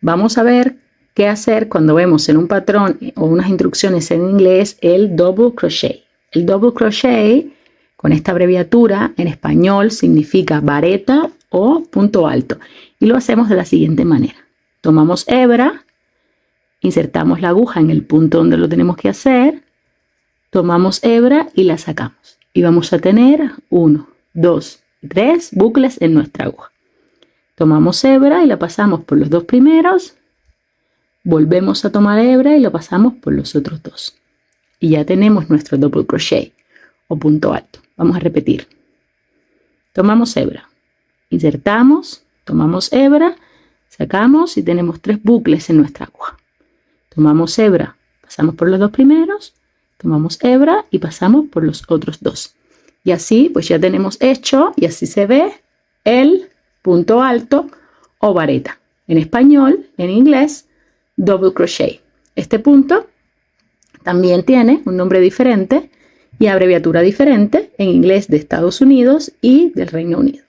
vamos a ver qué hacer cuando vemos en un patrón o unas instrucciones en inglés el double crochet. El double crochet con esta abreviatura en español significa vareta o punto alto. Y lo hacemos de la siguiente manera. Tomamos hebra, insertamos la aguja en el punto donde lo tenemos que hacer, tomamos hebra y la sacamos. Y vamos a tener 1, 2 y 3 bucles en nuestra aguja. Tomamos hebra y la pasamos por los dos primeros, volvemos a tomar hebra y la pasamos por los otros dos. Y ya tenemos nuestro double crochet o punto alto. Vamos a repetir. Tomamos hebra, insertamos, tomamos hebra, sacamos y tenemos 3 bucles en nuestra aguja. Tomamos hebra, pasamos por los dos primeros, tomamos hebra y pasamos por los otros dos. Y así pues ya tenemos hecho, y así se ve el punto alto o vareta. En español, en inglés, double crochet. Este punto también tiene un nombre diferente y abreviatura diferente en inglés de Estados Unidos y del Reino Unido.